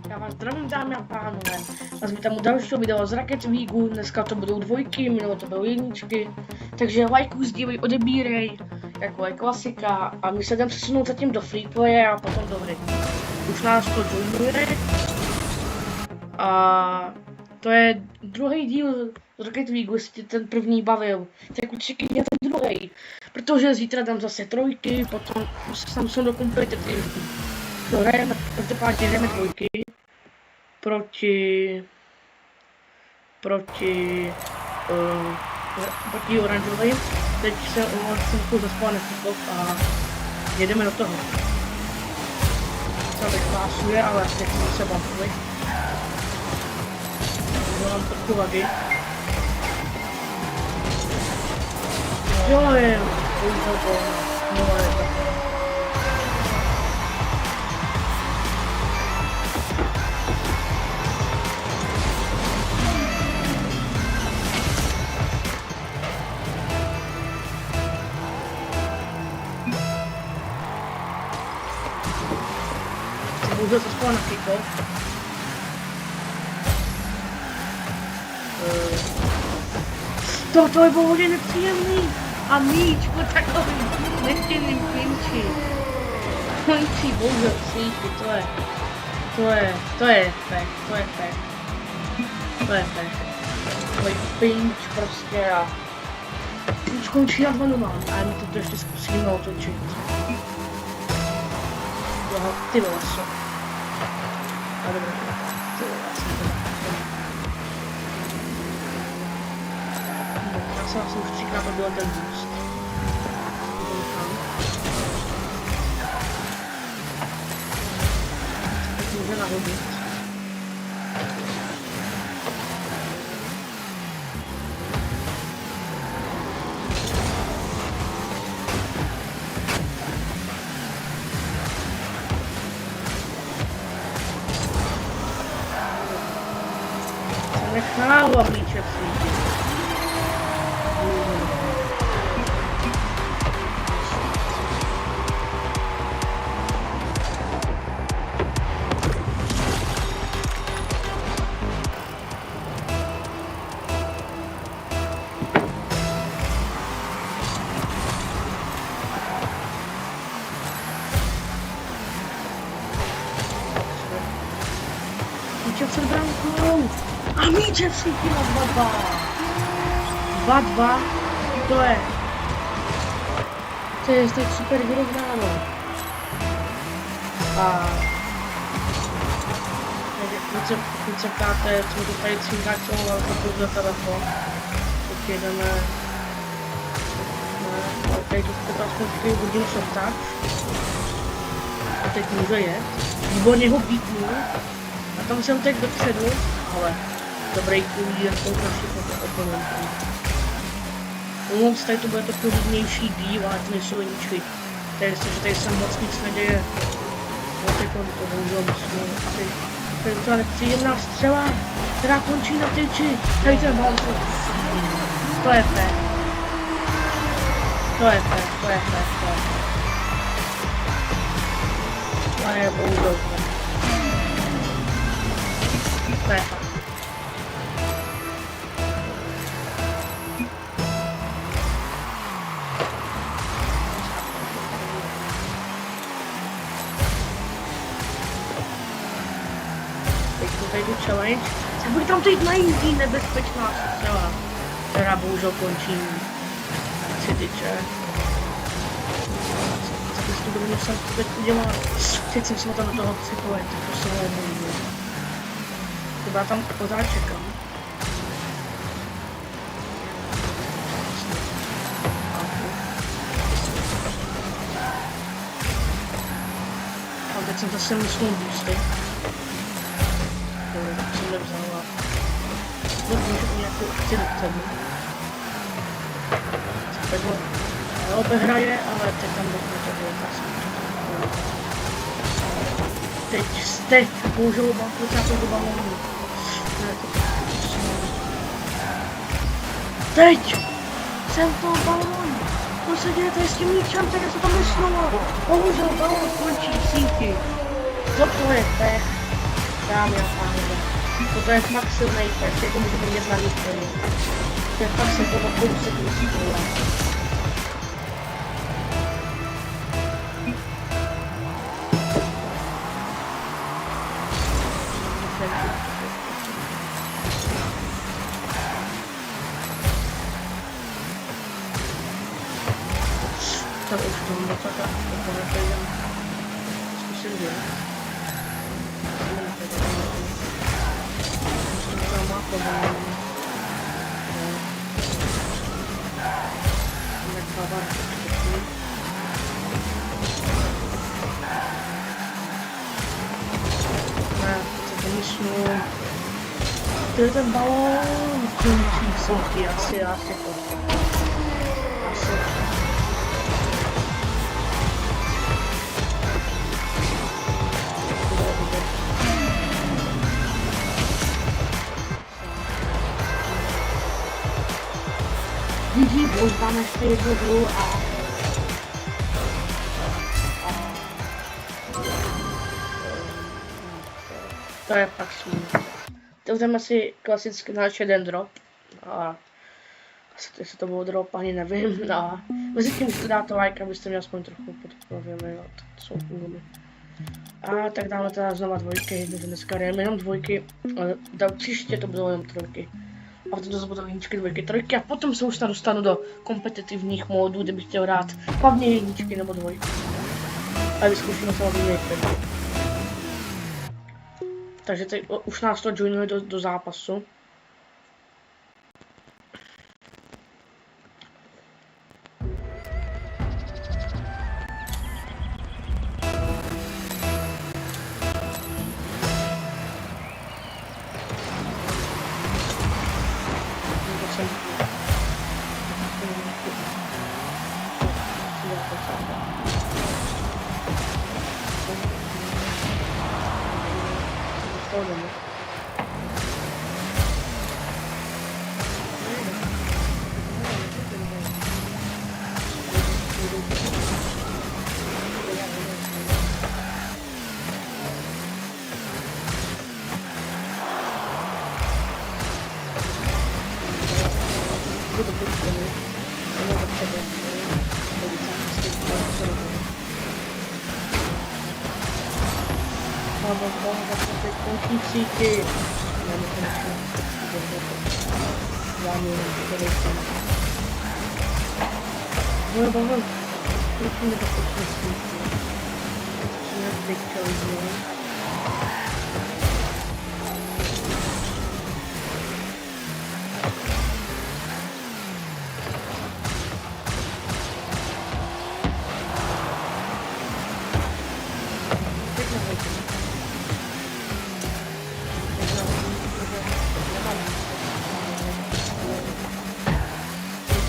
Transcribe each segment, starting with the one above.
Já vás zdravím, dámy a pánové. Vás vítám u dalšího videa z Rocket League. Dneska to budou dvojky, minule to budou jedničky. Takže lajkuj, sdílej, odebírej, jako je klasika. A my se jdeme přesunout zatím do freeplaye a potom do hry. Už nás to joinuje. A to je druhý díl z Rocket League, jestli ten první bavil. Tak určitě ten druhý. Protože zítra dám zase trojky, potom Samsung do kompetitivní. Hrajeme, každopádně hrajeme dvojky proti oranžovým. Teď se jsem zaspal na kikov a jedeme do toho. To vyklásuje, ale teď se bavili. Mám trochu lagi. Jo, je, no je to. Bohužel se spala na kiko. To je bohužel nepříjemný. A míč po takovým nechtěným klinči. Klinči, bohužel síky, to je fakt. Takový pinč prostě a už končí na 2-0 a my to ještě zkusíme otočit. Aha, ty vole, co? A dobré, ty vole, já jsem už 3krát odbyl ten boost. Tak může nahodit. Nechálo míče přijít. Míče před brankou. A míče všichni na 2-2. 2-2, to je teď super vyrovnáno. A když se ptáte, co to tady cínká, co mám za telefon, tak jedeme tady to aspoň 4 hodiny šoptat. A teď může jet. Výborně ho bítnu. A tam jsem teď dopředu, ale dobrý kůl, jsou naši oponentů. Tady to bude to pohodlnější díl, ale to nejsou jedničky. Takže tady se moc nic neděje. No teď to bohužel musím. A teď to je nepříjemná střela, která končí na tyči. Tady ten balon. To je fér. To je bohužel fér. To je fakt. Tady tu challenge, tak bude tam teď najít nebezpečná střela, která bohužel končí si tyče. Tak to budu muset teď udělat. Teď jsem se tam do toho připojit, to se nebudu. Chyba tam pořád čekám. A teď jsem zase musel boosty. Jsem nevzala. Můžu nějakou akci do tebe. Takže obehraje, ale teď tam to bylo teď bohužel mám klučátou do balónu. Teď jsem to balón. Co se děje tady s tím míčem, tak se tam nesnulo. Bohužel balón končí v síti. Co to je pech? Dámy a pánové, toto je fakt silný pes, jako můžete vidět na výstroji. To je fakt se toho kousek výstroje. To už to moc tak, to nepejdem. Zkusím dělat. To je ten balón, končí sotky, asi to. Asi. Vidí, už máme ještě jednu hru a to je fakt smutné. Otevřeme si klasicky náš jeden drop. A jestli to bylo drop, ani nevím. A mezi tím si dáte like, abyste mě aspoň trochu podpořili. To jsou fungumy. A tak dáme teda znova dvojky, protože dneska jdeme jenom dvojky, ale příště to budou jenom trojky. A potom to budou jedničky, dvojky, trojky a potom se už dostanu do kompetitivních módů, kde bych chtěl hrát hlavně jedničky nebo dvojky. A vyzkoušíme se hlavně jedničky. Takže teď už nás to joinuje do zápasu. Končíky.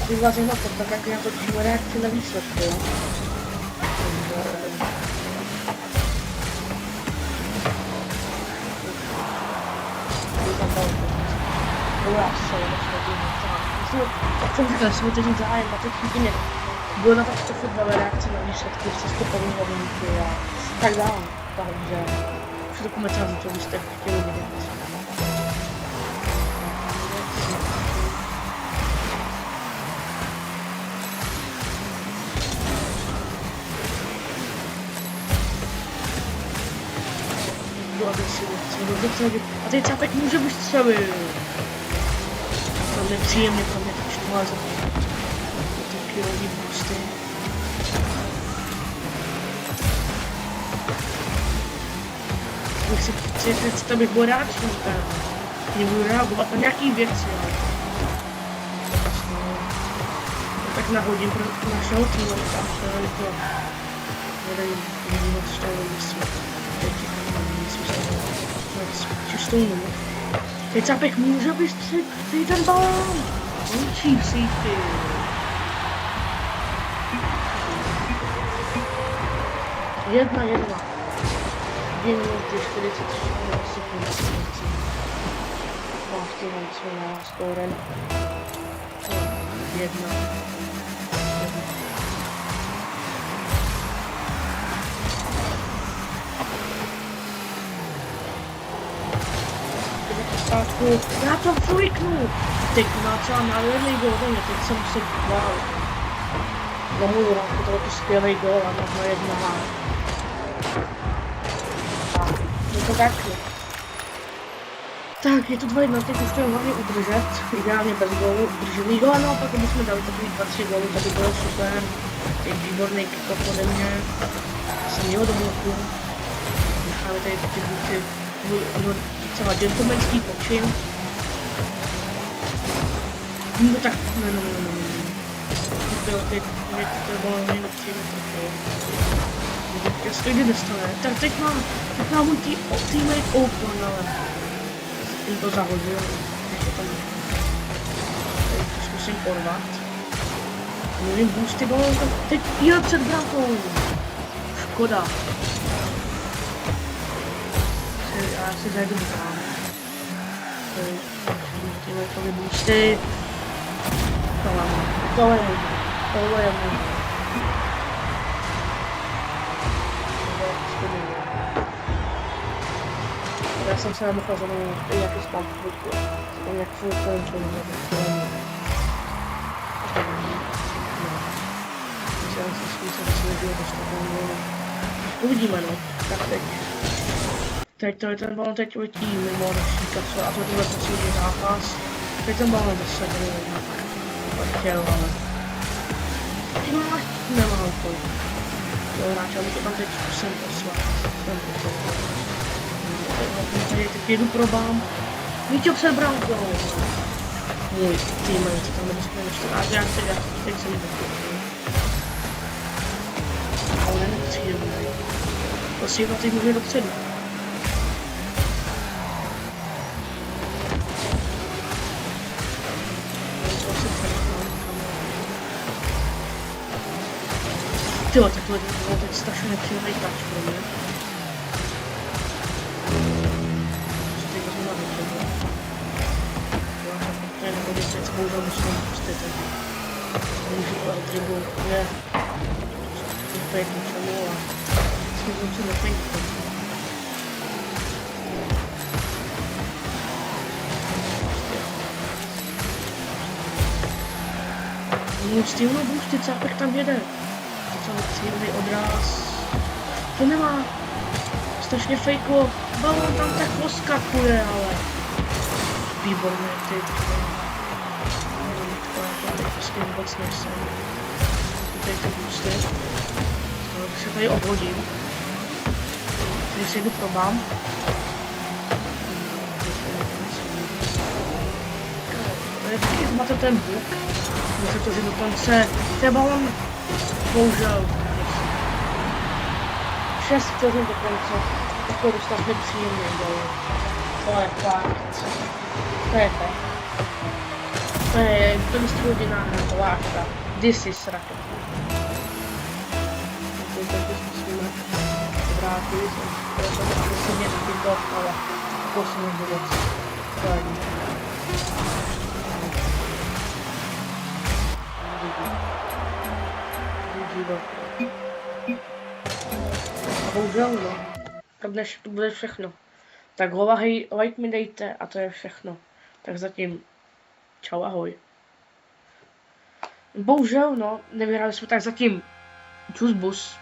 Vyvařím ho potom, tak já točím reakci na výsledky, jo. Jak jsem říkal, jsme teď zájem na těch chybině. Bylo na takto fotbalové reakce na výsledky, přestupový hodinky a tak dále. Takže už dokumentáře to byste chtěli vidět. A teď Capek může vystřelit. To je nepříjemně pro mě tak štvala za ty kilový boosty. Bych si přijít, abych byl rád, že nebudu reagovat na nějaký věci. Tak nahodím pro našeho týmu, tak to nevím, co to je. Čistou nulu. Teď Capek může vystřelit ten balón. Končí si ty. Jedna. 2 minuty 44 sekund. Vlastně mám svůj skórem. 1. 50. Já to fliknu! Teď má třeba nádherný gól, teď jsem se bál. No můj rok, to je skvělý gól a možná 1-0. Je to taky. Tak, je to 2-1, teď už to je hlavně udržet, ideálně bez gólu, udržený gól, no a pak bychom dali takový 2-3 góly, to by bylo super. Teď výborný kick-off ode mě, jsem měl do bloku, necháme tady ty buty, docela gentlemanský počin. No tak, ne. Teď to bylo jenom 3 metry. Jestli jde dostane, tak teď mám můj teammate open, ale jsem to zahodil. Teď to zkusím porvat. Mluvím boosty ball, teď jel před brankou. Škoda. Já si zajdu brán. Teammateovi boosty. Tohle je můj. Já jsem se nemohl zrovna nějaký spát chvíľku. Jsem nějak furt končil. Já si zkusím, co nebylo dostatečně. Uvidíme, no. Tak teď. Teď ten balon teď letí mimo naší kapsule a to je poslední zápas. Teď ten balon zase chtěl, ale... Nemá úplně. Jo, hráč, ale to tam teď zkusím poslat. Teď jedu pro bám. Víťo před brankou. Můj teammate tam nebezpečně ještě. A já teď jsem nebezpečný. Ale nepříjemný. Prostě teď může dopředu. Tyjo, tak to bylo teď strašně nepříjemný hráč pro mě. Teď vezmu na dopředu. Jo, to je nebo teď se bohužel musím pustit. Můžu to dribble, je. To je k ničemu a jsme to musím nepejít. Můj styl na bůštice, tak tam jede. Cílný odraz. To nemá. Strašně fejko. Balon tam tak poskakuje, ale... Výborné ty. Teď prostě vůbec nejsem. Tady ty boosty. Když se tady obhodím. Když si jdu probám. Tady taky zmate ten buk. Myslím to, že dokonce ten balon bohužel 6 vteřin do konce, jako dostat nepříjemný gol. To je fakt. To je hodina hráčka. This is racket. Takže zkusíme vrátit, to se mě zbytlo, ale posunul vůbec. To je a bohužel no, to bude všechno. Tak like mi dejte a to je všechno. Tak zatím čau ahoj. Bohužel no, nevyhráli jsme tak zatím čus bus.